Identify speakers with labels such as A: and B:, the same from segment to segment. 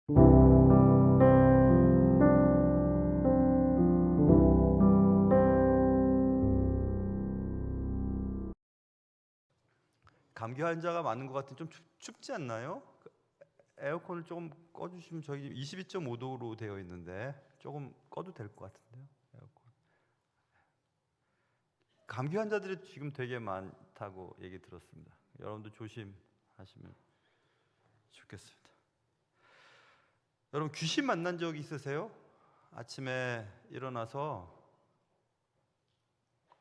A: 감기 환자가 많은 것 같은 좀 춥지 않나요? 에어컨을 조금 꺼주시면 저희 22.5도로 되어 있는데 조금 꺼도 될 것 같은데요. 에어컨. 감기 환자들이 지금 되게 많다고 얘기 들었습니다. 여러분도 조심하시면 좋겠습니다. 여러분 귀신 만난 적 있으세요? 아침에 일어나서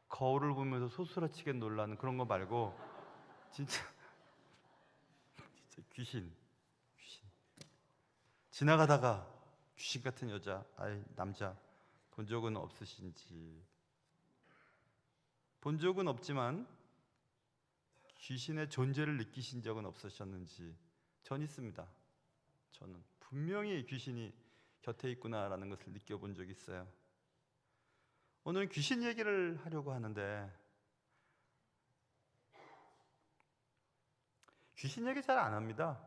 A: 거울을 보면서 소스라치게 놀라는 그런 거 말고 진짜 귀신 지나가다가 귀신 같은 여자, 남자 본 적은 없으신지? 본 적은 없지만 귀신의 존재를 느끼신 적은 없으셨는지? 전 있습니다. 저는 분명히 귀신이 곁에 있구나라는 것을 느껴본 적이 있어요. 오늘은 귀신 얘기를 하려고 하는데 귀신 얘기 잘 안 합니다.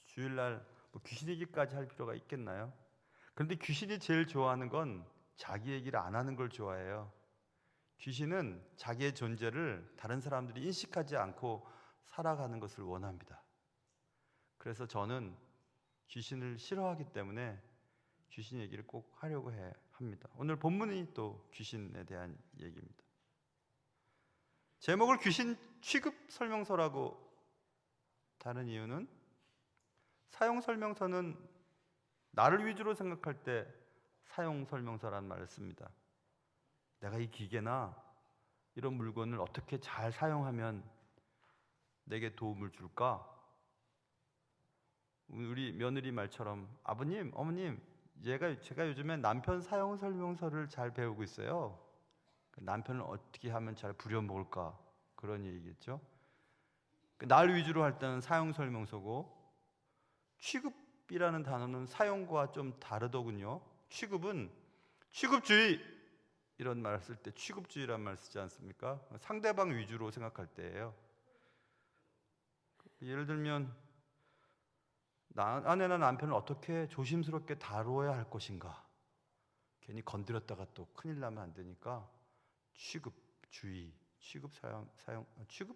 A: 주일날 뭐 귀신 얘기까지 할 필요가 있겠나요? 그런데 귀신이 제일 좋아하는 건 자기 얘기를 안 하는 걸 좋아해요. 귀신은 자기의 존재를 다른 사람들이 인식하지 않고 살아가는 것을 원합니다. 그래서 저는 귀신을 싫어하기 때문에 귀신 얘기를 꼭 하려고 합니다. 오늘 본문이 또 귀신에 대한 얘기입니다. 제목을 귀신 취급 설명서라고 다른 이유는 사용 설명서는 나를 위주로 생각할 때 사용 설명서라는 말을 씁니다. 내가 이 기계나 이런 물건을 어떻게 잘 사용하면 내게 도움을 줄까? 우리 며느리 말처럼 아버님, 어머님, 제가 요즘에 남편 사용 설명서를 잘 배우고 있어요. 남편을 어떻게 하면 잘 부려먹을까? 그런 얘기겠죠. 날 위주로 할 때는 사용 설명서고, 취급이라는 단어는 사용과 좀 다르더군요. 취급은 취급주의 이런 말을 쓸 때 취급주의란 말 쓰지 않습니까? 상대방 위주로 생각할 때예요. 예를 들면 아내나 남편을 어떻게 조심스럽게 다루어야 할 것인가, 괜히 건드렸다가 또 큰일 나면 안 되니까 취급주의, 취급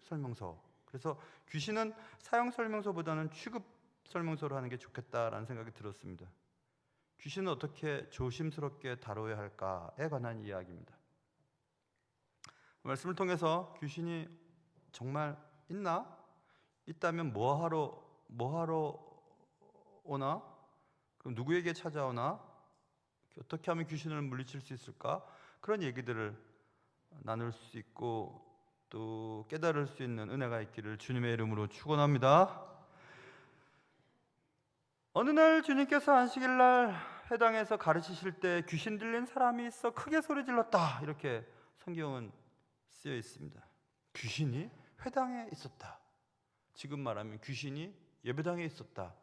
A: 설명서. 그래서 귀신은 사용 설명서보다는 취급 설명서로 하는 게 좋겠다라는 생각이 들었습니다. 귀신은 어떻게 조심스럽게 다뤄야 할까에 관한 이야기입니다. 말씀을 통해서 귀신이 정말 있나? 있다면 뭐 하러 오나? 그럼 누구에게 찾아오나? 어떻게 하면 귀신을 물리칠 수 있을까? 그런 얘기들을 나눌 수 있고 또 깨달을 수 있는 은혜가 있기를 주님의 이름으로 축원합니다. 어느 날 주님께서 안식일날 회당에서 가르치실 때 귀신 들린 사람이 있어 크게 소리 질렀다, 이렇게 성경은 쓰여 있습니다. 귀신이 회당에 있었다. 지금 말하면 귀신이 예배당에 있었다.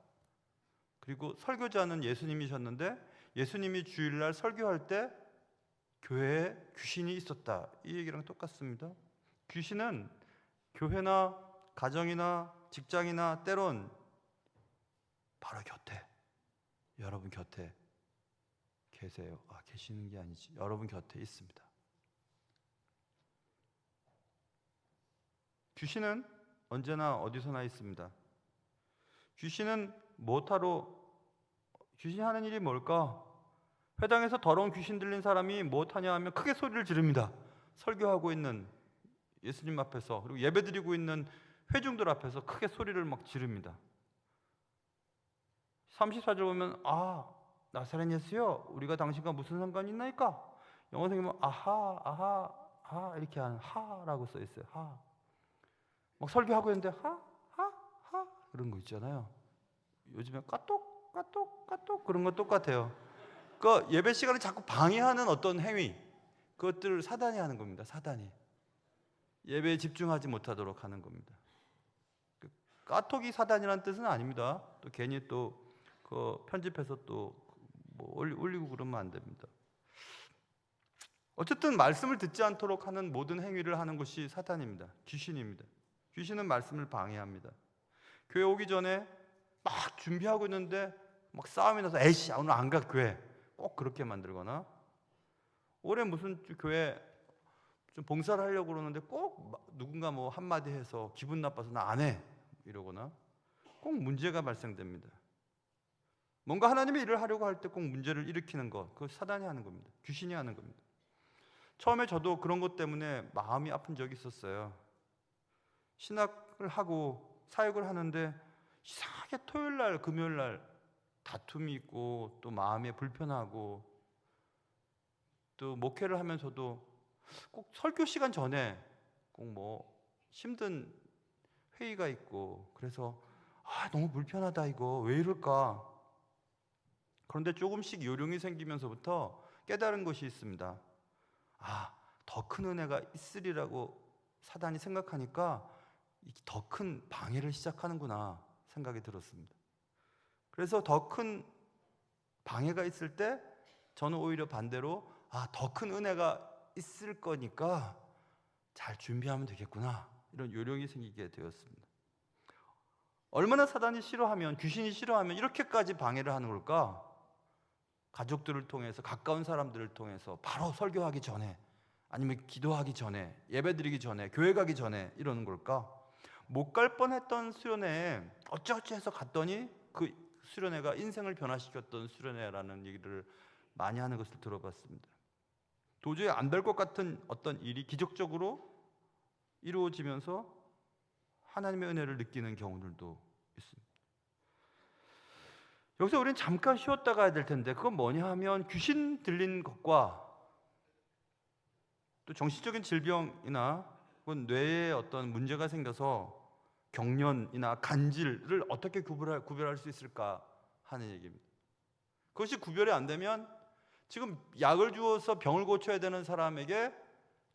A: 그리고 설교자는 예수님이셨는데 예수님이 주일날 설교할 때 교회에 귀신이 있었다. 이 얘기랑 똑같습니다. 귀신은 교회나 가정이나 직장이나 때론 바로 곁에, 여러분 곁에 계세요. 계시는 게 아니지, 여러분 곁에 있습니다. 귀신은 언제나 어디서나 있습니다. 귀신은 귀신이 하는 일이 뭘까? 회당에서 더러운 귀신 들린 사람이 무엇하냐 하면 크게 소리를 지릅니다. 설교하고 있는 예수님 앞에서, 그리고 예배드리고 있는 회중들 앞에서 크게 소리를 막 지릅니다. 34절 보면 나사렛 예수여, 우리가 당신과 무슨 상관이 있나이까? 영어 성경에 아하 이렇게 하는 하라고 써 있어요. 막 설교하고 있는데 하 그런 거 있잖아요. 요즘에 까똑 그런 거 똑같아요. 그 예배 시간을 자꾸 방해하는 어떤 행위, 그것들을 사단이 하는 겁니다. 사단이 예배에 집중하지 못하도록 하는 겁니다. 까톡이 사단이라는 뜻은 아닙니다. 또 괜히 또 그 편집해서 또 뭐 올리고 그러면 안 됩니다. 어쨌든 말씀을 듣지 않도록 하는 모든 행위를 하는 것이 사탄입니다. 귀신입니다. 귀신은 말씀을 방해합니다. 교회 오기 전에 막 준비하고 있는데 막 싸움이 나서 에이씨 오늘 안 가 교회 꼭 그렇게 만들거나, 올해 무슨 교회 좀 봉사를 하려고 그러는데 꼭 누군가 뭐 한마디 해서 기분 나빠서 나 안 해 이러거나 꼭 문제가 발생됩니다. 뭔가 하나님의 일을 하려고 할 때 꼭 문제를 일으키는 것, 그거 사단이 하는 겁니다. 귀신이 하는 겁니다. 처음에 저도 그런 것 때문에 마음이 아픈 적이 있었어요. 신학을 하고 사역을 하는데 이상하게 토요일날 금요일날 다툼이 있고 또 마음이 불편하고, 또 목회를 하면서도 꼭 설교 시간 전에 꼭 뭐 힘든 회의가 있고, 그래서 너무 불편하다, 이거 왜 이럴까. 그런데 조금씩 요령이 생기면서부터 깨달은 것이 있습니다. 더 큰 은혜가 있으리라고 사단이 생각하니까 더 큰 방해를 시작하는구나 생각이 들었습니다. 그래서 더 큰 방해가 있을 때 저는 오히려 반대로 더 큰 은혜가 있을 거니까 잘 준비하면 되겠구나, 이런 요령이 생기게 되었습니다. 얼마나 사단이 싫어하면, 귀신이 싫어하면 이렇게까지 방해를 하는 걸까? 가족들을 통해서, 가까운 사람들을 통해서 바로 설교하기 전에, 아니면 기도하기 전에, 예배드리기 전에, 교회 가기 전에 이러는 걸까? 못 갈 뻔했던 수련회에 어찌어찌 해서 갔더니 그 수련회가 인생을 변화시켰던 수련회라는 얘기를 많이 하는 것을 들어봤습니다. 도저히 안 될 것 같은 어떤 일이 기적적으로 이루어지면서 하나님의 은혜를 느끼는 경우들도 있습니다. 여기서 우리는 잠깐 쉬었다 가야 될 텐데, 그건 뭐냐 하면 귀신 들린 것과 또 정신적인 질병이나 혹은 뇌에 어떤 문제가 생겨서 경련이나 간질을 어떻게 구별할 수 있을까 하는 얘기입니다. 그것이 구별이 안 되면 지금 약을 주어서 병을 고쳐야 되는 사람에게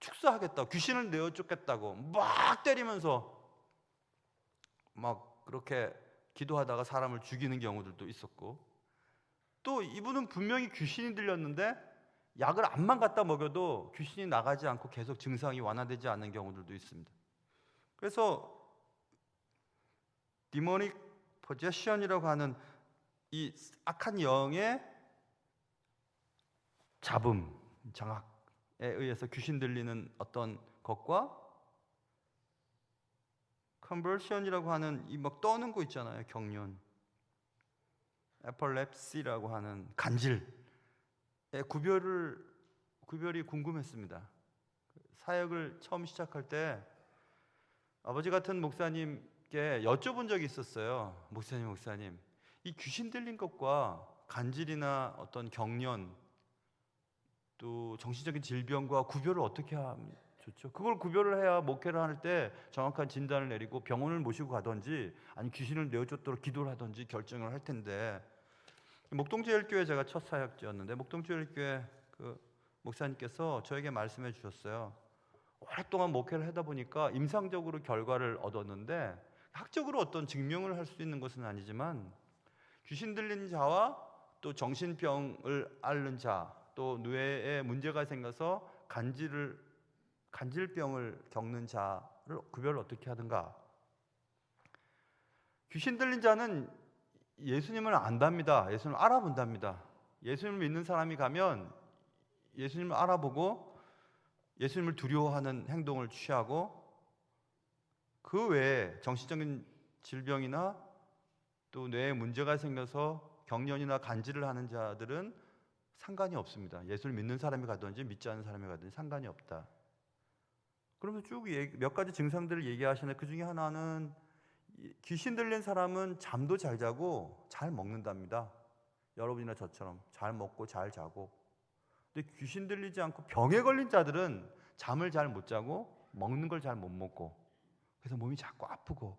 A: 축사하겠다, 귀신을 내어 쫓겠다고 막 때리면서 막 그렇게 기도하다가 사람을 죽이는 경우들도 있었고, 또 이분은 분명히 귀신이 들렸는데 약을 암만 갖다 먹여도 귀신이 나가지 않고 계속 증상이 완화되지 않는 경우들도 있습니다. 그래서 디모닉 포제션이라고 하는 이 악한 영의 잡음, 장악에 의해서 귀신 들리는 어떤 것과 컨버션이라고 하는 이 막 떠는 거 있잖아요, 경련, 에펄랩시라고 하는 간질의 구별이 궁금했습니다. 사역을 처음 시작할 때 아버지 같은 목사님께 여쭤본 적이 있었어요. 목사님, 이 귀신 들린 것과 간질이나 어떤 경련, 또 정신적인 질병과 구별을 어떻게 하면 좋죠? 그걸 구별을 해야 목회를 할 때 정확한 진단을 내리고 병원을 모시고 가든지 아니 귀신을 내어쫓도록 기도를 하든지 결정을 할 텐데, 목동제일교회 제가 첫 사역지였는데 목동제일교회 그 목사님께서 저에게 말씀해 주셨어요. 오랫동안 목회를 하다 보니까 임상적으로 결과를 얻었는데, 학적으로 어떤 증명을 할 수 있는 것은 아니지만 귀신 들린 자와 또 정신병을 앓는 자, 또 뇌에 문제가 생겨서 간질병을 겪는 자를 구별을 어떻게 하든가. 귀신 들린 자는 예수님을 안답니다. 예수님을 알아본답니다. 예수님을 믿는 사람이 가면 예수님을 알아보고 예수님을 두려워하는 행동을 취하고, 그 외에 정신적인 질병이나 또 뇌에 문제가 생겨서 경련이나 간질을 하는 자들은 상관이 없습니다. 예수를 믿는 사람이 가든지 믿지 않는 사람이 가든지 상관이 없다. 그러면서 쭉 몇 가지 증상들을 얘기하시는데, 그 중에 하나는 귀신 들린 사람은 잠도 잘 자고 잘 먹는답니다. 여러분이나 저처럼 잘 먹고 잘 자고. 근데 귀신 들리지 않고 병에 걸린 자들은 잠을 잘 못 자고 먹는 걸 잘 못 먹고, 그래서 몸이 자꾸 아프고,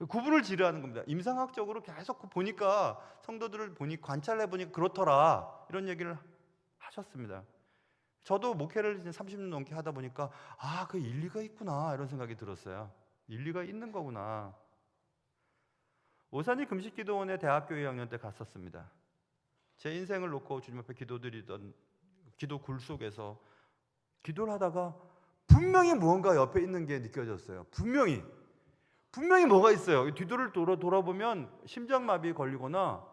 A: 구분을 지르하는 겁니다. 임상학적으로 계속 보니까, 성도들을 관찰해 보니까 그렇더라, 이런 얘기를 하셨습니다. 저도 목회를 이제 30년 넘게 하다 보니까 그 일리가 있구나, 이런 생각이 들었어요. 일리가 있는 거구나. 오산리 금식기도원에 대학교 2학년 때 갔었습니다. 제 인생을 놓고 주님 앞에 기도드리던 기도 굴 속에서 기도를 하다가 분명히 무언가 옆에 있는 게 느껴졌어요. 분명히 뭐가 있어요. 뒤를 돌아보면 심장마비 걸리거나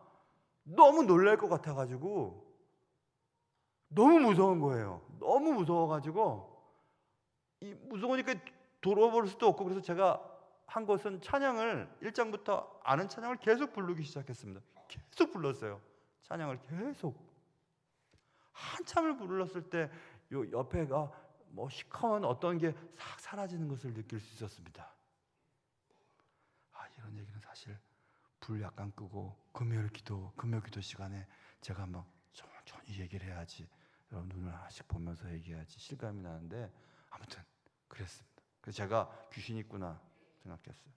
A: 너무 놀랄 것 같아가지고 너무 무서운 거예요. 너무 무서워가지고 무서우니까 돌아볼 수도 없고, 그래서 제가 한 것은 찬양을 1장부터 아는 찬양을 계속 부르기 시작했습니다. 계속 불렀어요. 찬양을 계속. 한참을 불렀을 때 요 옆에가 뭐 시커먼 어떤 게 싹 사라지는 것을 느낄 수 있었습니다. 이런 얘기는 사실 불 약간 끄고 금요일 기도 시간에 제가 막 천천히 얘기를 해야지, 여러분 눈을 하나씩 보면서 얘기해야지 실감이 나는데, 아무튼 그랬습니다. 그래서 제가 귀신이 있구나 생각했어요.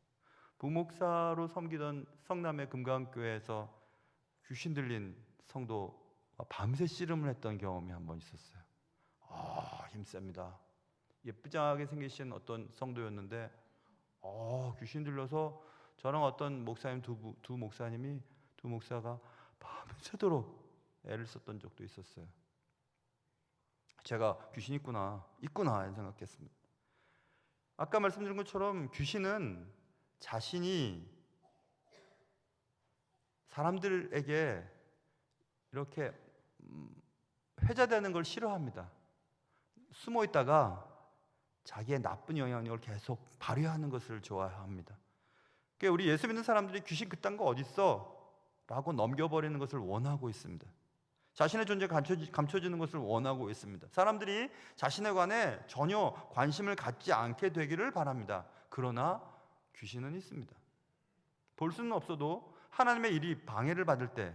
A: 부목사로 섬기던 성남의 금강교회에서 귀신 들린 성도와 밤새 씨름을 했던 경험이 한 번 있었어요. 힘셉니다. 예쁘장하게 생기신 어떤 성도였는데 귀신 들려서 저랑 어떤 목사님 두 목사가 밤새도록 애를 썼던 적도 있었어요. 제가 귀신 있구나 생각했습니다. 아까 말씀드린 것처럼 귀신은 자신이 사람들에게 이렇게 회자되는 걸 싫어합니다. 숨어 있다가 자기의 나쁜 영향력을 계속 발휘하는 것을 좋아합니다. 그러니까 우리 예수 믿는 사람들이 귀신 그딴 거 어딨어? 라고 넘겨버리는 것을 원하고 있습니다. 자신의 존재가 감춰지는 것을 원하고 있습니다. 사람들이 자신에 관해 전혀 관심을 갖지 않게 되기를 바랍니다. 그러나 귀신은 있습니다. 볼 수는 없어도 하나님의 일이 방해를 받을 때,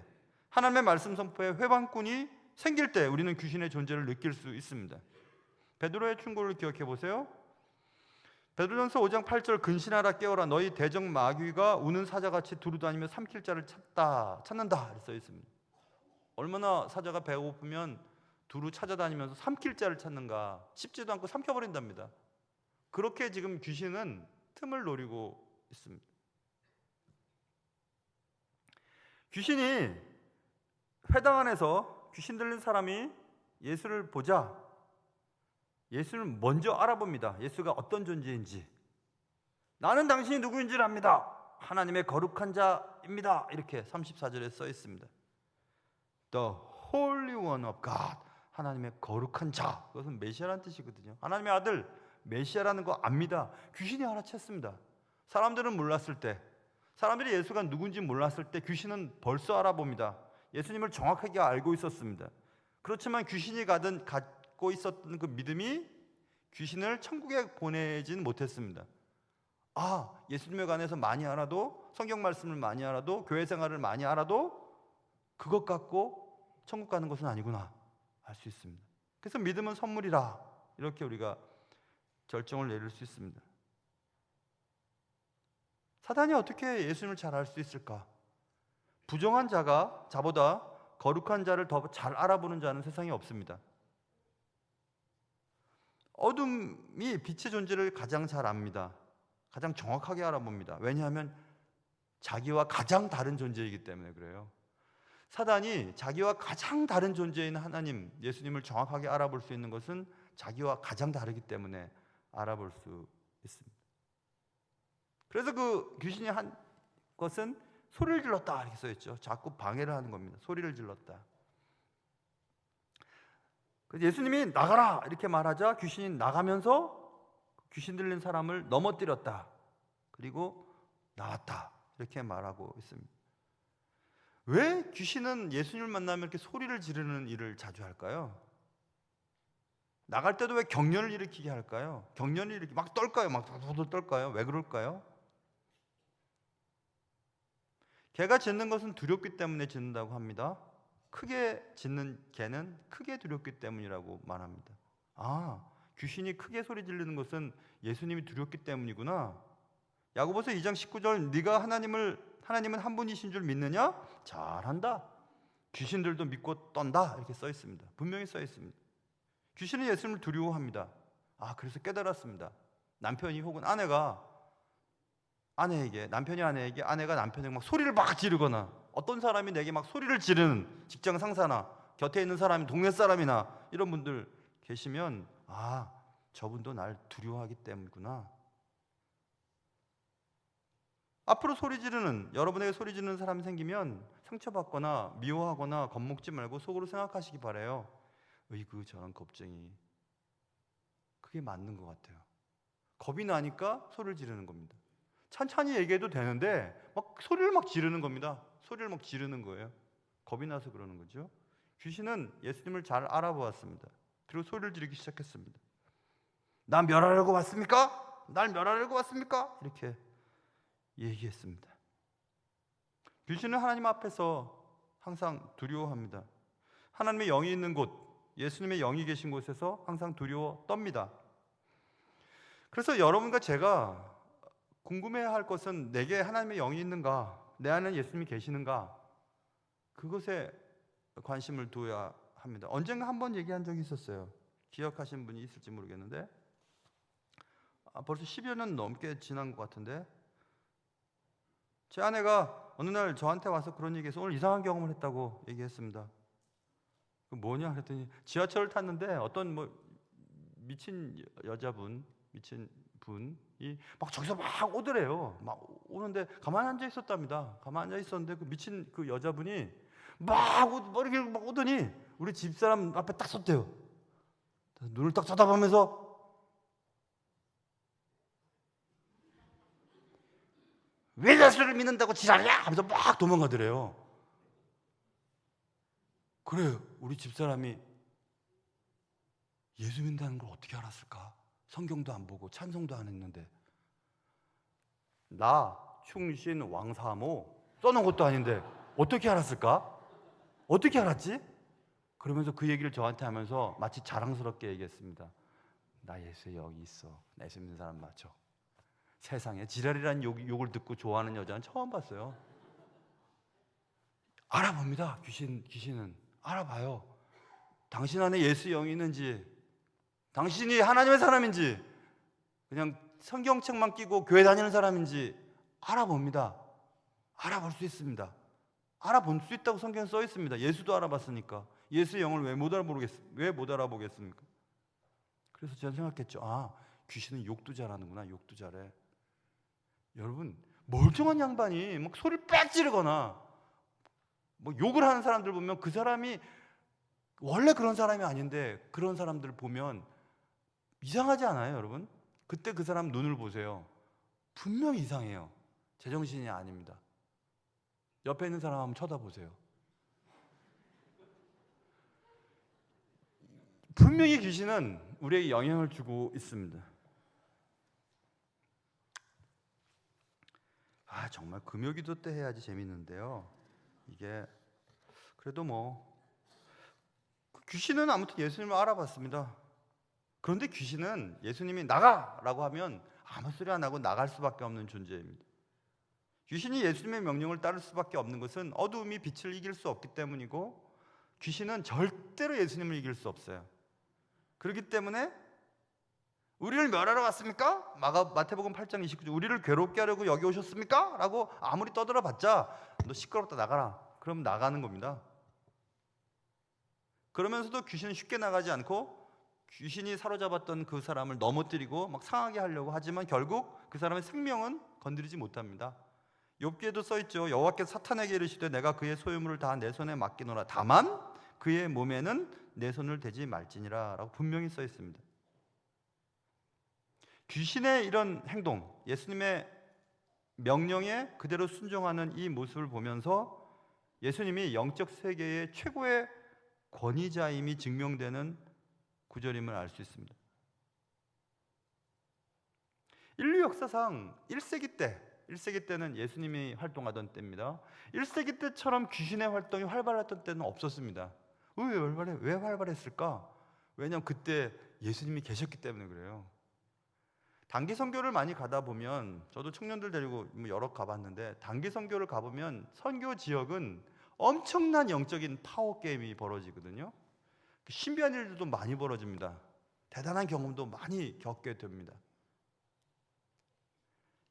A: 하나님의 말씀 선포에 회방꾼이 생길 때 우리는 귀신의 존재를 느낄 수 있습니다. 베드로의 충고를 기억해 보세요. 베드로전서 5장 8절, 근신하라 깨어라, 너희 대적 마귀가 우는 사자같이 두루다니며 삼킬 자를 찾는다 써 있습니다. 얼마나 사자가 배고프면 두루 찾아다니면서 삼킬 자를 찾는가, 씹지도 않고 삼켜버린답니다. 그렇게 지금 귀신은 틈을 노리고 있습니다. 귀신이 회당 안에서 귀신 들린 사람이 예수를 보자 예수를 먼저 알아봅니다. 예수가 어떤 존재인지. 나는 당신이 누구인지를 압니다. 하나님의 거룩한 자입니다. 이렇게 34절에 써 있습니다. The Holy One of God, 하나님의 거룩한 자. 그것은 메시아라는 뜻이거든요. 하나님의 아들 메시아라는 거 압니다. 귀신이 알아챘습니다. 사람들은 몰랐을 때, 사람들이 예수가 누군지 몰랐을 때 귀신은 벌써 알아봅니다. 예수님을 정확하게 알고 있었습니다. 그렇지만 귀신이 갖고 있었던 그 믿음이 귀신을 천국에 보내진 못했습니다. 예수님에 관해서 많이 알아도, 성경 말씀을 많이 알아도, 교회 생활을 많이 알아도 그것 갖고 천국 가는 것은 아니구나 알 수 있습니다. 그래서 믿음은 선물이라, 이렇게 우리가 결정을 내릴 수 있습니다. 사단이 어떻게 예수님을 잘 알 수 있을까? 부정한 자가 자보다 거룩한 자를 더 잘 알아보는 자는 세상에 없습니다. 어둠이 빛의 존재를 가장 잘 압니다. 가장 정확하게 알아봅니다. 왜냐하면 자기와 가장 다른 존재이기 때문에 그래요. 사단이 자기와 가장 다른 존재인 하나님, 예수님을 정확하게 알아볼 수 있는 것은 자기와 가장 다르기 때문에 알아볼 수 있습니다. 그래서 그 귀신이 한 것은 소리를 질렀다 이렇게 써있죠. 자꾸 방해를 하는 겁니다. 소리를 질렀다. 예수님이 나가라 이렇게 말하자 귀신이 나가면서 귀신 들린 사람을 넘어뜨렸다. 그리고 나왔다. 이렇게 말하고 있습니다. 왜 귀신은 예수님을 만나면 이렇게 소리를 지르는 일을 자주 할까요? 나갈 때도 왜 경련을 일으키게 할까요? 경련을 일으키게 막 떨까요? 막 도도 떨까요? 왜 그럴까요? 개가 짖는 것은 두렵기 때문에 짖는다고 합니다. 크게 짖는 개는 크게 두렵기 때문이라고 말합니다. 귀신이 크게 소리 지르는 것은 예수님이 두렵기 때문이구나. 야고보서 2장 19절, 네가 하나님은 한 분이신 줄 믿느냐? 잘한다. 귀신들도 믿고 떤다. 이렇게 써 있습니다. 분명히 써 있습니다. 귀신은 예수님을 두려워합니다. 그래서 깨달았습니다. 남편이 혹은 남편이 아내에게, 아내가 남편에게 막 소리를 막 지르거나, 어떤 사람이 내게 막 소리를 지르는 직장 상사나 곁에 있는 사람이, 동네 사람이나 이런 분들 계시면 저분도 날 두려워하기 때문이구나. 앞으로 소리 지르는, 여러분에게 소리 지르는 사람이 생기면 상처받거나 미워하거나 겁먹지 말고 속으로 생각하시기 바라요. 으이구 저런 겁쟁이. 그게 맞는 것 같아요. 겁이 나니까 소리를 지르는 겁니다. 찬찬히 얘기해도 되는데 막 소리를 막 지르는 겁니다. 소리를 막 지르는 거예요. 겁이 나서 그러는 거죠. 귀신은 예수님을 잘 알아보았습니다. 그리고 소리를 지르기 시작했습니다. 난 멸하려고 왔습니까? 날 멸하려고 왔습니까? 이렇게 얘기했습니다. 귀신은 하나님 앞에서 항상 두려워합니다. 하나님의 영이 있는 곳, 예수님의 영이 계신 곳에서 항상 두려워 떱니다. 그래서 여러분과 제가 궁금해할 것은 내게 하나님의 영이 있는가, 내 안에 예수님이 계시는가, 그것에 관심을 두어야 합니다. 언젠가 한번 얘기한 적이 있었어요. 기억하시는 분이 있을지 모르겠는데 벌써 10여 년 넘게 지난 것 같은데 제 아내가 어느 날 저한테 와서 그런 얘기해서 오늘 이상한 경험을 했다고 얘기했습니다. 그 뭐냐 그랬더니 지하철을 탔는데 어떤 미친 여자분, 미친 분이 막 저기서 막 오더래요. 막 오는데 가만히 앉아 있었답니다. 가만히 앉아 있었는데 그 미친 그 여자분이 막 이렇게 막 오더니 우리 집사람 앞에 딱 섰대요. 눈을 딱 쳐다보면서 왜 예수를 믿는다고 지랄이야? 하면서 막 도망가더래요. 그래요. 우리 집사람이 예수 믿는다는 걸 어떻게 알았을까? 성경도 안 보고 찬송도 안 했는데 나 충신 왕사모 써놓은 것도 아닌데 어떻게 알았을까? 어떻게 알았지? 그러면서 그 얘기를 저한테 하면서 마치 자랑스럽게 얘기했습니다. 나 예수의 영이 있어. 나 예수 믿는 사람 맞죠? 세상에 지랄이라는 욕을 듣고 좋아하는 여자는 처음 봤어요. 알아봅니다. 귀신은 알아봐요. 당신 안에 예수의 영이 있는지, 당신이 하나님의 사람인지, 그냥 성경책만 끼고 교회 다니는 사람인지 알아봅니다. 알아볼 수 있습니다. 알아볼 수 있다고 성경에 써 있습니다. 예수도 알아봤으니까. 예수의 영을 왜 못 알아보겠습니까? 그래서 제가 생각했죠. 아, 귀신은 욕도 잘하는구나. 욕도 잘해. 여러분, 멀쩡한 양반이 막 소리를 빽 지르거나 뭐 욕을 하는 사람들 보면 그 사람이 원래 그런 사람이 아닌데 그런 사람들 보면 이상하지 않아요, 여러분? 그때 그 사람 눈을 보세요. 분명히 이상해요. 제정신이 아닙니다. 옆에 있는 사람 한번 쳐다보세요. 분명히 귀신은 우리에게 영향을 주고 있습니다. 아, 정말 금요기도 때 해야지 재밌는데요. 이게 그래도 귀신은 아무튼 예수님을 알아봤습니다. 그런데 귀신은 예수님이 나가라고 하면 아무 소리 안 하고 나갈 수밖에 없는 존재입니다. 귀신이 예수님의 명령을 따를 수밖에 없는 것은 어두움이 빛을 이길 수 없기 때문이고 귀신은 절대로 예수님을 이길 수 없어요. 그렇기 때문에 우리를 멸하러 왔습니까? 마태복음 8장 29절 우리를 괴롭게 하려고 여기 오셨습니까? 라고 아무리 떠들어봤자 너 시끄럽다 나가라. 그럼 나가는 겁니다. 그러면서도 귀신은 쉽게 나가지 않고 귀신이 사로잡았던 그 사람을 넘어뜨리고 막 상하게 하려고 하지만 결국 그 사람의 생명은 건드리지 못합니다. 욥기에도 써있죠. 여호와께서 사탄에게 이르시되 내가 그의 소유물을 다 내 손에 맡기노라. 다만 그의 몸에는 내 손을 대지 말지니라 라고 분명히 써있습니다. 귀신의 이런 행동, 예수님의 명령에 그대로 순종하는 이 모습을 보면서 예수님이 영적 세계의 최고의 권위자임이 증명되는 구절임을 알 수 있습니다. 인류 역사상 1세기 때는 예수님이 활동하던 때입니다. 1세기 때처럼 귀신의 활동이 활발했던 때는 없었습니다. 왜 활발했을까? 왜냐하면 그때 예수님이 계셨기 때문에 그래요. 단기 선교를 많이 가다 보면 저도 청년들 데리고 여러 가봤는데 단기 선교를 가보면 선교 지역은 엄청난 영적인 파워 게임이 벌어지거든요. 신비한 일들도 많이 벌어집니다. 대단한 경험도 많이 겪게 됩니다.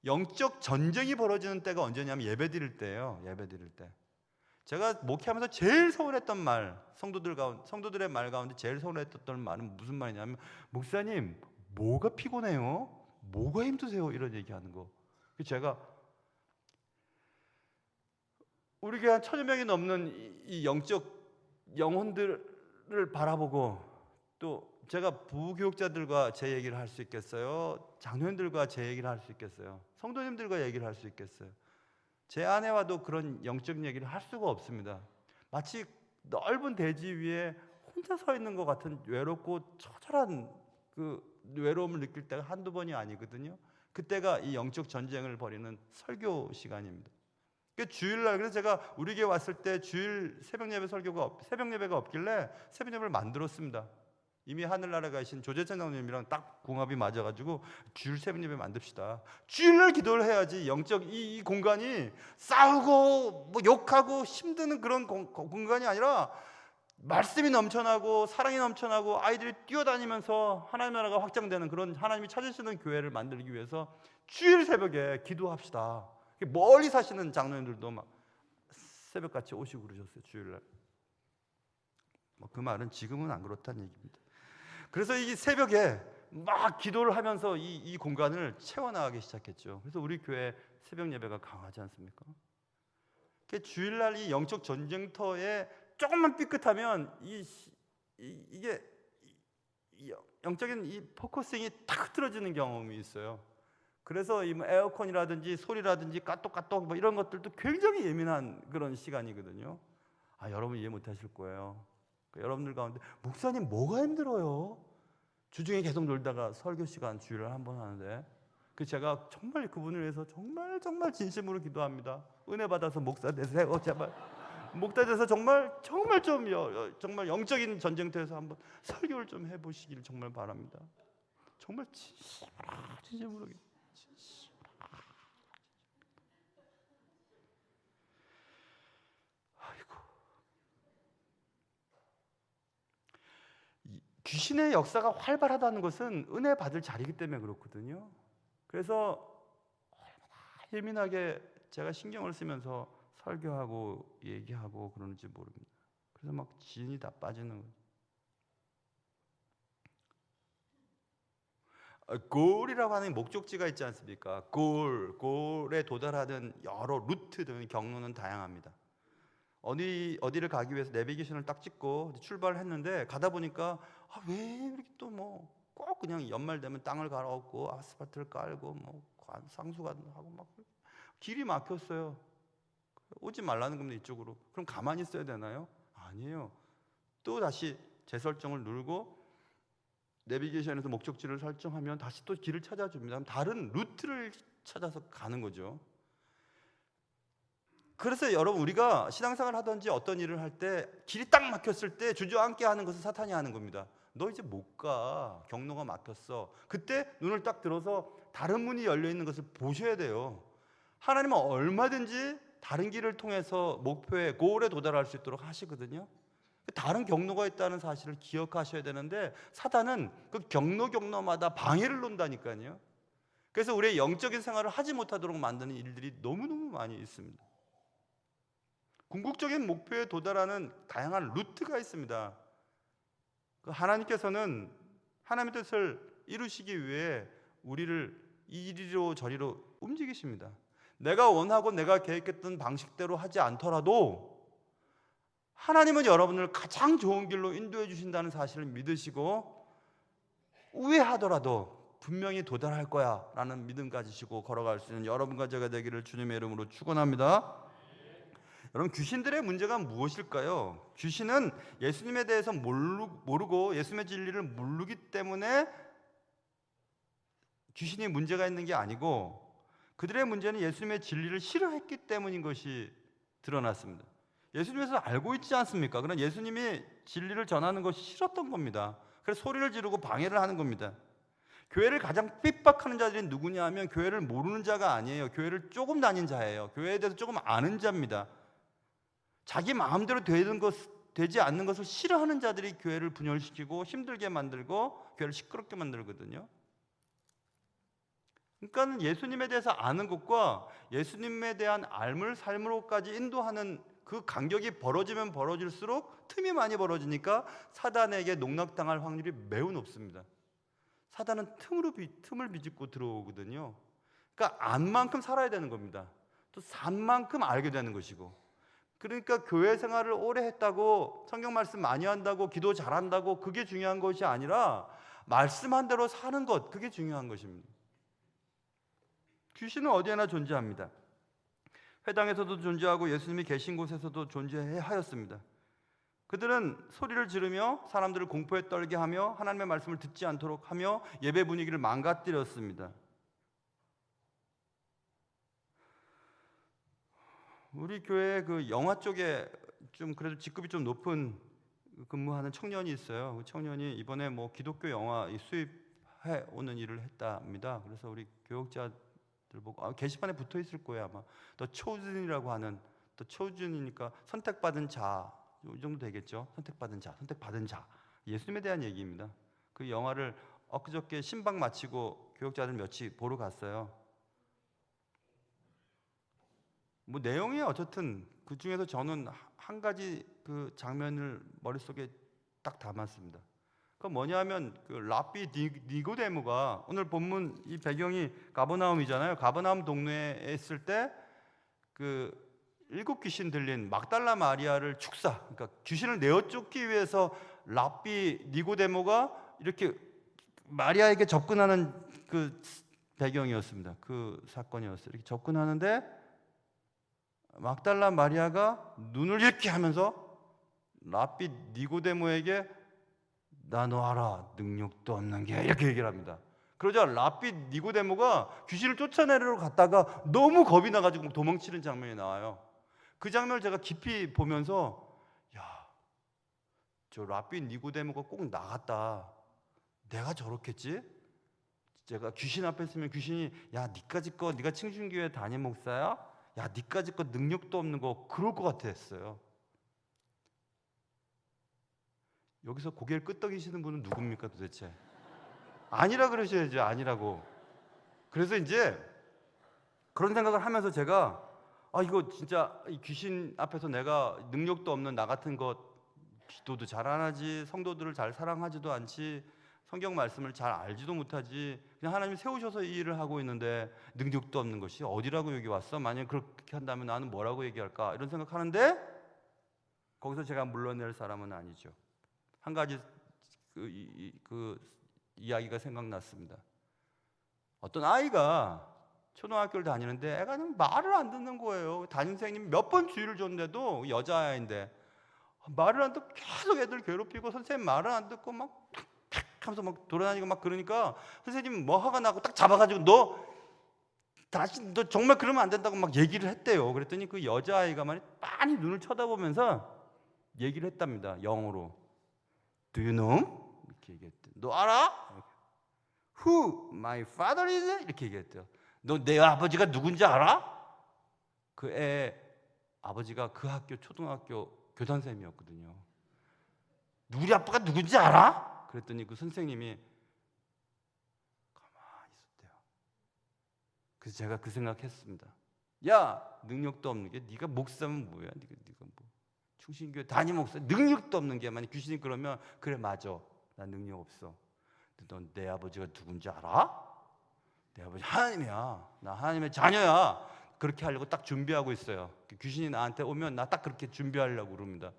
A: 영적 전쟁이 벌어지는 때가 언제냐면 예배 드릴 때예요. 예배 드릴 때. 제가 목회하면서 제일 서운했던 말, 성도들의 말 가운데 제일 서운했던 말은 무슨 말이냐면 목사님 뭐가 피곤해요? 뭐가 힘드세요? 이런 얘기하는 거. 제가 우리 교회 한 1,000여 명이 넘는 이 영적 영혼들을 바라보고, 또 제가 부교육자들과 제 얘기를 할 수 있겠어요? 장로님들과 제 얘기를 할 수 있겠어요? 성도님들과 얘기를 할 수 있겠어요? 제 아내와도 그런 영적 얘기를 할 수가 없습니다. 마치 넓은 대지 위에 혼자 서 있는 것 같은 외롭고 처절한 그 외로움을 느낄 때가 한두 번이 아니거든요. 그때가 이 영적 전쟁을 벌이는 설교 시간입니다. 주일날, 그래서 제가 우리 교회 왔을 때 주일 새벽 예배가 없길래 새벽 예배를 만들었습니다. 이미 하늘나라에 가신 조재찬 장로님이랑 딱 궁합이 맞아가지고 주일 새벽 예배 만듭시다. 주일날 기도를 해야지 영적 이 공간이 싸우고 뭐 욕하고 힘드는 그런 공간이 아니라 말씀이 넘쳐나고 사랑이 넘쳐나고 아이들이 뛰어다니면서 하나님 나라가 확장되는 그런 하나님이 찾으시는 교회를 만들기 위해서 주일 새벽에 기도합시다. 멀리 사시는 장로님들도 막 새벽같이 오시고 그러셨어요. 주일날. 그 말은 지금은 안 그렇다는 얘기입니다. 그래서 이 새벽에 막 기도를 하면서 이 공간을 채워나가기 시작했죠. 그래서 우리 교회 새벽 예배가 강하지 않습니까? 주일날 이 영적 전쟁터에 조금만 삐끗하면 이게 영적인 이 포커싱이 탁 틀어지는 경험이 있어요. 그래서 이 에어컨이라든지 소리라든지 까똑까똑 뭐 이런 것들도 굉장히 예민한 그런 시간이거든요. 여러분 이해 못하실 거예요. 여러분들 가운데 목사님 뭐가 힘들어요? 주중에 계속 놀다가 설교 시간 주일날 한 번 하는데, 제가 정말 그분을 위해서 정말 진심으로 기도합니다. 은혜 받아서 목사 되세요, 제발. 목사 돼서 정말 정말 영적인 전쟁터에서 한번 설교를 좀 해보시길 정말 바랍니다. 정말 진심으로. 귀신의 역사가 활발하다는 것은 은혜 받을 자리이기 때문에 그렇거든요. 그래서 얼마나 예민하게 제가 신경을 쓰면서 설교하고 얘기하고 그러는지 모릅니다. 그래서 막 진이 다 빠지는 거예요. 골이라고 하는 목적지가 있지 않습니까? 골에 도달하는 여러 루트들, 경로는 다양합니다. 어디를 가기 위해서 내비게이션을 딱 찍고 출발을 했는데, 가다 보니까 왜 이렇게 또 뭐 꼭 그냥 연말 되면 땅을 갈아엎고 아스팔트를 깔고 뭐 상수가 하고 막 길이 막혔어요. 오지 말라는 겁니다, 이쪽으로. 그럼 가만히 있어야 되나요? 아니에요. 또 다시 재설정을 누르고 내비게이션에서 목적지를 설정하면 다시 또 길을 찾아줍니다. 다른 루트를 찾아서 가는 거죠. 그래서 여러분, 우리가 신앙생활을 하든지 어떤 일을 할 때 길이 딱 막혔을 때 주저앉게 하는 것은 사탄이 하는 겁니다. 너 이제 못 가. 경로가 막혔어. 그때 눈을 딱 들어서 다른 문이 열려 있는 것을 보셔야 돼요. 하나님은 얼마든지 다른 길을 통해서 목표에, 골에 도달할 수 있도록 하시거든요. 다른 경로가 있다는 사실을 기억하셔야 되는데, 사탄은 그 경로마다 방해를 놓는다니까요. 그래서 우리의 영적인 생활을 하지 못하도록 만드는 일들이 너무너무 많이 있습니다. 궁극적인 목표에 도달하는 다양한 루트가 있습니다. 하나님께서는 하나님의 뜻을 이루시기 위해 우리를 이리로 저리로 움직이십니다. 내가 원하고 내가 계획했던 방식대로 하지 않더라도 하나님은 여러분을 가장 좋은 길로 인도해 주신다는 사실을 믿으시고, 우회하더라도 분명히 도달할 거야 라는 믿음 가지시고 걸어갈 수 있는 여러분과 제가 되기를 주님의 이름으로 축원합니다. 여러분, 귀신들의 문제가 무엇일까요? 귀신은 예수님에 대해서 모르고 예수님의 진리를 모르기 때문에 귀신이 문제가 있는 게 아니고, 그들의 문제는 예수님의 진리를 싫어했기 때문인 것이 드러났습니다. 예수님에서 알고 있지 않습니까? 그런 예수님이 진리를 전하는 것이 싫었던 겁니다. 그래서 소리를 지르고 방해를 하는 겁니다. 교회를 가장 핍박하는 자들이 누구냐 하면 교회를 모르는 자가 아니에요. 교회를 조금 다닌 자예요. 교회에 대해서 조금 아는 자입니다. 자기 마음대로 되지 않는 것을 싫어하는 자들이 교회를 분열시키고 힘들게 만들고 교회를 시끄럽게 만들거든요. 그러니까 예수님에 대해서 아는 것과 예수님에 대한 삶으로까지 인도하는 그 간격이 벌어지면 벌어질수록 틈이 많이 벌어지니까 사단에게 농락당할 확률이 매우 높습니다. 사단은 틈을 비집고 들어오거든요. 그러니까 안 만큼 살아야 되는 겁니다. 또 산 만큼 알게 되는 것이고, 그러니까 교회 생활을 오래 했다고, 성경 말씀 많이 한다고, 기도 잘한다고 그게 중요한 것이 아니라 말씀한 대로 사는 것, 그게 중요한 것입니다. 귀신은 어디에나 존재합니다. 회당에서도 존재하고 예수님이 계신 곳에서도 존재하였습니다. 그들은 소리를 지르며 사람들을 공포에 떨게 하며 하나님의 말씀을 듣지 않도록 하며 예배 분위기를 망가뜨렸습니다. 우리 교회 그 영화 쪽에 좀 그래도 직급이 좀 높은 근무하는 청년이 있어요. 그 청년이 이번에 뭐 기독교 영화 수입해 오는 일을 했답니다. 그래서 우리 교역자들 보고 게시판에 붙어 있을 거예요 아마. 더 초준이라고 하는, 더 초준이니까 선택받은 자, 이 정도 되겠죠. 선택받은 자, 선택받은 자. 예수님에 대한 얘기입니다. 그 영화를 엊그저께 신방 마치고 교역자들 몇이 보러 갔어요. 뭐 내용이 어쨌든 그 중에서 저는 한 가지 그 장면을 머릿속에 딱 담았습니다. 그 뭐냐면 그 랍비 니고데모가, 오늘 본문 이 배경이 가버나움이잖아요. 가버나움 동네에 있을 때 그 7 귀신 들린 막달라 마리아를 축사, 그러니까 귀신을 내어 쫓기 위해서 랍비 니고데모가 이렇게 마리아에게 접근하는 그 배경이었습니다. 그 사건이었어요. 이렇게 접근하는데 막달라 마리아가 눈을 이렇게 하면서 랍비 니고데모에게 나 너 알아, 능력도 없는 게, 이렇게 얘기를 합니다. 그러자 랍비 니고데모가 귀신을 쫓아내려고 갔다가 너무 겁이 나가지고 도망치는 장면이 나와요. 그 장면을 제가 깊이 보면서 야, 저 랍비 니고데모가 꼭 나갔다. 내가 저렇겠지? 제가 귀신 앞에 있으면 귀신이 야, 니까지 거 네가 칭순교회 담임 목사야? 야, 니까지 거 능력도 없는 거, 그럴 것 같았어요. 여기서 고개를 끄덕이시는 분은 누굽니까 도대체? 아니라 그러셔야죠. 아니라고. 그래서 이제 그런 생각을 하면서 제가 이거 진짜 귀신 앞에서 내가 능력도 없는 나 같은 것, 기도도 잘 안 하지, 성도들을 잘 사랑하지도 않지, 성경 말씀을 잘 알지도 못하지, 그냥 하나님이 세우셔서 이 일을 하고 있는데 능력도 없는 것이 어디라고 여기 왔어? 만약 그렇게 한다면 나는 뭐라고 얘기할까? 이런 생각하는데 거기서 제가 물러낼 사람은 아니죠. 한 가지 그 이야기가 생각났습니다. 어떤 아이가 초등학교를 다니는데 애가 말을 안 듣는 거예요. 담임선생님이 몇 번 주의를 줬는데도 여자아이인데 말을 안 듣고 계속 애들 괴롭히고, 선생님 말을 안 듣고 막 하면서 막 돌아다니고 막 그러니까 선생님이 뭐 화가 나고 딱 잡아가지고 너 정말 그러면 안 된다고 막 얘기를 했대요. 그랬더니 그 여자아이가 많이 눈을 쳐다보면서 얘기를 했답니다. 영어로. Do you know? 이렇게 얘기했대. 너 알아? Who my father is? 이렇게 얘기했대요. 너 내 아버지가 누군지 알아? 그 애 아버지가 그 학교 초등학교 교장선생님이었거든요. 우리 아빠가 누군지 알아? 그랬더니 그 선생님이 가만히 있었대요. 그래서 제가 그 생각했습니다. 야, 능력도 없는 게 네가 목사면 뭐야? 네가 뭐 충신교회 담임 목사, 능력도 없는 게, 만약 귀신이 그러면 그래 맞아, 나 능력 없어. 넌 내 아버지가 누군지 알아? 내 아버지 하나님이야. 나 하나님의 자녀야. 그렇게 하려고 딱 준비하고 있어요. 귀신이 나한테 오면 나 딱 그렇게 준비하려고 그럽니다.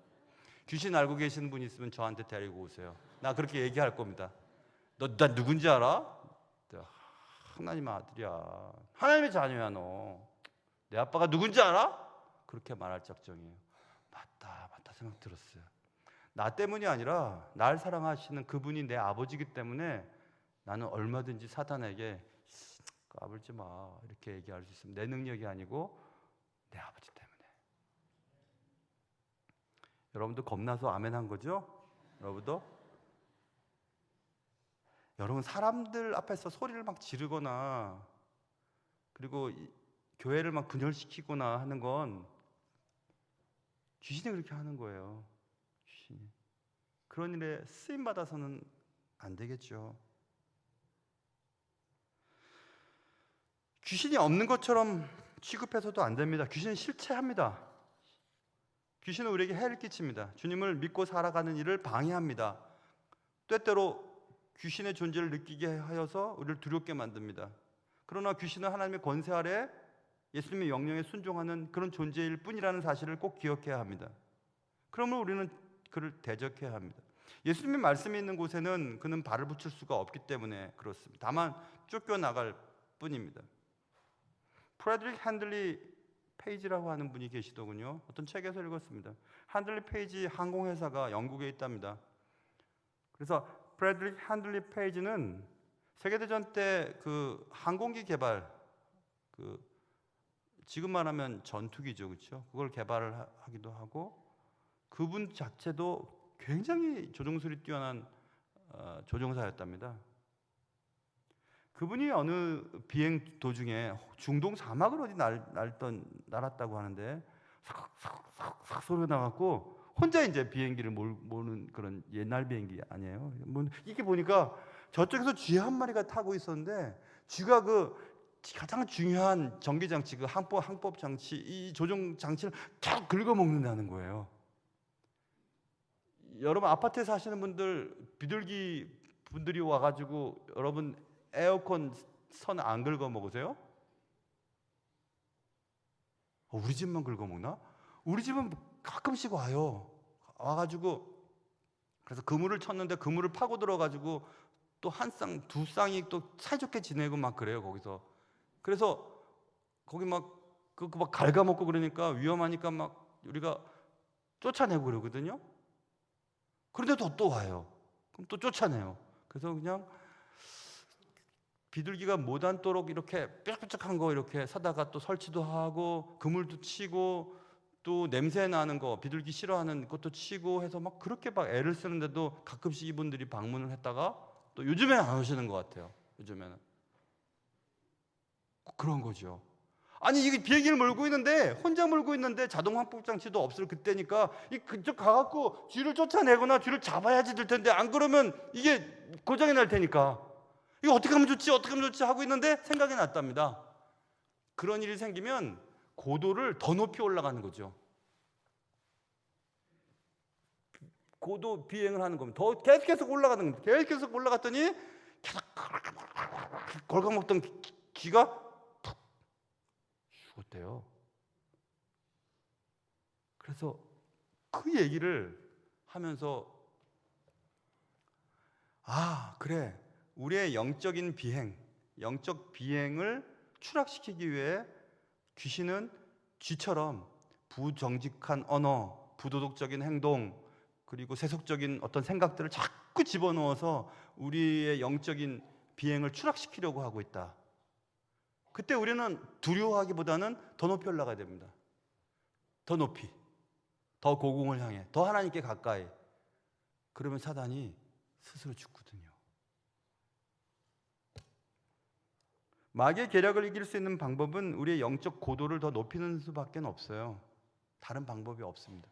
A: 귀신 알고 계시는 분 있으면 저한테 데리고 오세요. 나 그렇게 얘기할 겁니다. 너 나 누군지 알아? 하나님 아들이야. 하나님의 자녀야 너. 내 아빠가 누군지 알아? 그렇게 말할 작정이에요. 맞다 생각 들었어요. 나 때문이 아니라 날 사랑하시는 그분이 내 아버지이기 때문에 나는 얼마든지 사단에게 까불지 마 이렇게 얘기할 수 있습니다. 내 능력이 아니고 내 아버지 때문에. 여러분도 겁나서 아멘 한 거죠? 여러분도? 여러분, 사람들 앞에서 소리를 막 지르거나 그리고 교회를 막 분열시키거나 하는 건 귀신이 그렇게 하는 거예요. 귀신이. 그런 일에 쓰임 받아서는 안 되겠죠. 귀신이 없는 것처럼 취급해서도 안 됩니다. 귀신은 실체합니다. 귀신은 우리에게 해를 끼칩니다. 주님을 믿고 살아가는 일을 방해합니다. 때때로 귀신의 존재를 느끼게 하여서 우리를 두렵게 만듭니다. 그러나 귀신은 하나님의 권세 아래 예수님의 명령에 순종하는 그런 존재일 뿐이라는 사실을 꼭 기억해야 합니다. 그러면 우리는 그를 대적해야 합니다. 예수님의 말씀이 있는 곳에는 그는 발을 붙일 수가 없기 때문에 그렇습니다. 다만 쫓겨나갈 뿐입니다. 프레드릭 핸들리 페이지라고 하는 분이 계시더군요. 어떤 책에서 읽었습니다. 핸들리 페이지 항공회사가 영국에 있답니다. 그래서 프레드릭 핸들리 페이지는 세계대전 때 그 항공기 개발, 지금 말하면 전투기죠, 그렇죠? 그걸 개발을 하기도 하고, 그분 자체도 굉장히 조종술이 뛰어난 조종사였답니다. 그분이 어느 비행 도중에 중동 사막을 어디 날았다고 하는데 싹 소리가 나갖고 혼자 이제 비행기를 모는 그런 옛날 비행기 아니에요. 이게 보니까 저쪽에서 쥐 한 마리가 타고 있었는데 쥐가 가장 중요한 전기 장치, 항법 장치, 이 조종 장치를 계속 긁어먹는다는 거예요. 여러분 아파트에 사시는 분들, 비둘기 분들이 와가지고 여러분 에어컨 선 안 긁어먹으세요? 우리 집만 긁어먹나? 우리 집은 가끔씩 와가지고 그래서 그물을 쳤는데 그물을 파고 들어가지고 또 한 쌍, 두 쌍이 또 사이좋게 지내고 막 그래요 거기서. 그래서 거기 막 갉아먹고 그러니까 위험하니까 막 우리가 쫓아내고 그러거든요. 그런데도 또 와요. 그럼 또 쫓아내요. 그래서 그냥 비둘기가 못 앉도록 이렇게 뾰족뾰족한 거 이렇게 사다가 또 설치도 하고 그물도 치고 또 냄새 나는 거 비둘기 싫어하는 것도 치고 해서 막 그렇게 막 애를 쓰는데도 가끔씩 이분들이 방문을 했다가 또 요즘에는 안 오시는 것 같아요. 요즘에는 그런 거죠. 아니 이게 비행기를 몰고 있는데 혼자 몰고 있는데 자동 항법 장치도 없을 그때니까 그쪽 가갖고 쥐를 쫓아내거나 쥐를 잡아야지 될 텐데 안 그러면 이게 고장이 날 테니까 이거 어떻게 하면 좋지 하고 있는데 생각이 났답니다. 그런 일이 생기면 고도를 더 높이 올라가는 거죠. 고도 비행을 하는 겁니다. 더 계속 올라가는 겁니다. 계속 올라갔더니 계속 걸거먹던 쥐가 푹 죽었대요. 그래서 그 얘기를 하면서 그래, 우리의 영적인 비행, 영적 비행을 추락시키기 위해 귀신은 쥐처럼 부정직한 언어, 부도덕적인 행동, 그리고 세속적인 어떤 생각들을 자꾸 집어넣어서 우리의 영적인 비행을 추락시키려고 하고 있다. 그때 우리는 두려워하기보다는 더 높이 올라가야 됩니다. 더 높이, 더 고공을 향해, 더 하나님께 가까이. 그러면 사단이 스스로 죽거든요. 마귀의 계략을 이길 수 있는 방법은 우리의 영적 고도를 더 높이는 수밖에 없어요. 다른 방법이 없습니다.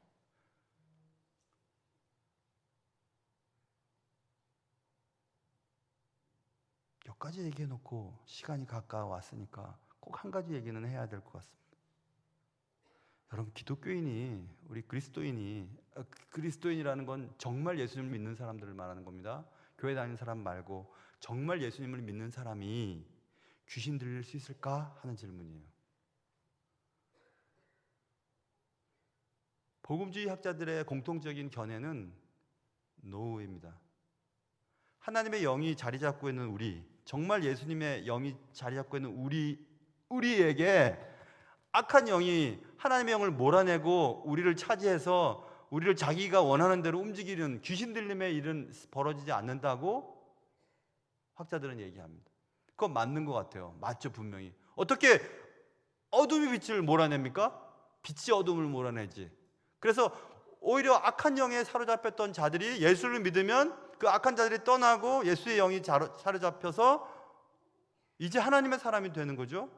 A: 몇 가지 얘기해놓고 시간이 가까워왔으니까 꼭 한 가지 얘기는 해야 될 것 같습니다. 여러분 기독교인이, 우리 그리스도인이라는 건 정말 예수님을 믿는 사람들을 말하는 겁니다. 교회 다니는 사람 말고 정말 예수님을 믿는 사람이 귀신 들릴 수 있을까 하는 질문이에요. 복음주의 학자들의 공통적인 견해는 노입니다. 하나님의 영이 자리 잡고 있는 우리, 정말 예수님의 영이 자리 잡고 있는 우리에게 악한 영이 하나님의 영을 몰아내고 우리를 차지해서 우리를 자기가 원하는 대로 움직이는 귀신 들림의 일은 벌어지지 않는다고 학자들은 얘기합니다. 그건 맞는 것 같아요. 맞죠, 분명히. 어떻게 어둠이 빛을 몰아냅니까? 빛이 어둠을 몰아내지. 그래서 오히려 악한 영에 사로잡혔던 자들이 예수를 믿으면 그 악한 자들이 떠나고 예수의 영이 사로잡혀서 이제 하나님의 사람이 되는 거죠.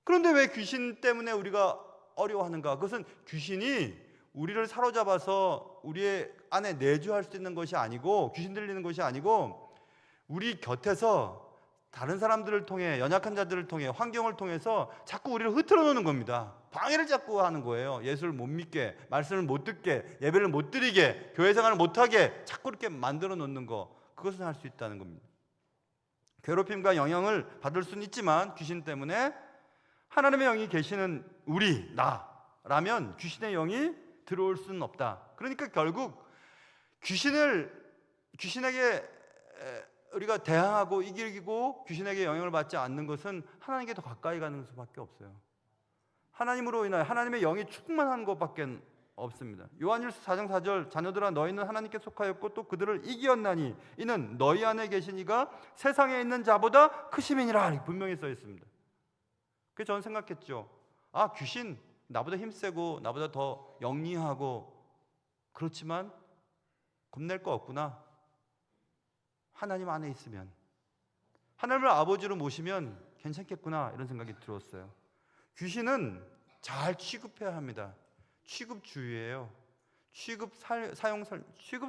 A: 그런데 왜 귀신 때문에 우리가 어려워하는가? 그것은 귀신이 우리를 사로잡아서 우리의 안에 내주할 수 있는 것이 아니고, 귀신 들리는 것이 아니고, 우리 곁에서 다른 사람들을 통해, 연약한 자들을 통해, 환경을 통해서 자꾸 우리를 흐트러 놓는 겁니다. 방해를 자꾸 하는 거예요. 예수를 못 믿게, 말씀을 못 듣게, 예배를 못 드리게, 교회 생활을 못 하게 자꾸 이렇게 만들어 놓는 거, 그것은 할 수 있다는 겁니다. 괴롭힘과 영향을 받을 수는 있지만 귀신 때문에, 하나님의 영이 계시는 우리, 나라면 귀신의 영이 들어올 수는 없다. 그러니까 결국 귀신에게 우리가 대항하고 이기고 귀신에게 영향을 받지 않는 것은 하나님께 더 가까이 가는 수밖에 없어요. 하나님으로 인하여 하나님의 영이 충만한 것밖에 없습니다. 요한일서 4장 4절, 자녀들아 너희는 하나님께 속하였고 또 그들을 이기었나니 이는 너희 안에 계신 이가 세상에 있는 자보다 크심이니라. 분명히 써 있습니다. 그래서 저는 생각했죠. 귀신 나보다 힘세고 나보다 더 영리하고 그렇지만 겁낼 거 없구나. 하나님 안에 있으면, 하나님을 아버지로 모시면 괜찮겠구나, 이런 생각이 들었어요. 귀신은 잘 취급해야 합니다. 취급주의예요. 취급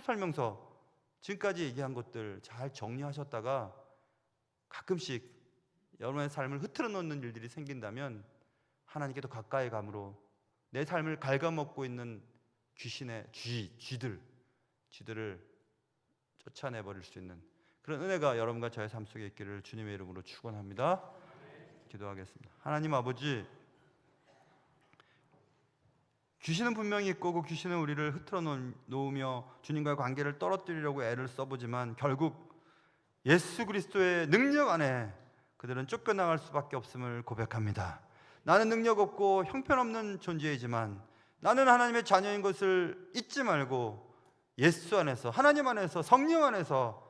A: 설명서, 지금까지 얘기한 것들 잘 정리하셨다가 가끔씩 여러분의 삶을 흐트러 놓는 일들이 생긴다면 하나님께 더 가까이 감으로 내 삶을 갉아먹고 있는 귀신의 쥐들을 쫓아내버릴 수 있는 그런 은혜가 여러분과 저의 삶 속에 있기를 주님의 이름으로 축원합니다. 기도하겠습니다. 하나님 아버지, 귀신은 분명히 있고 그 귀신은 우리를 흐트러 놓으며 주님과의 관계를 떨어뜨리려고 애를 써보지만 결국 예수 그리스도의 능력 안에 그들은 쫓겨나갈 수밖에 없음을 고백합니다. 나는 능력 없고 형편없는 존재이지만 나는 하나님의 자녀인 것을 잊지 말고 예수 안에서, 하나님 안에서, 성령 안에서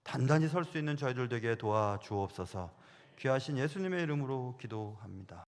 A: 단단히 설 수 있는 저희들 되게 도와주옵소서. 귀하신 예수님의 이름으로 기도합니다.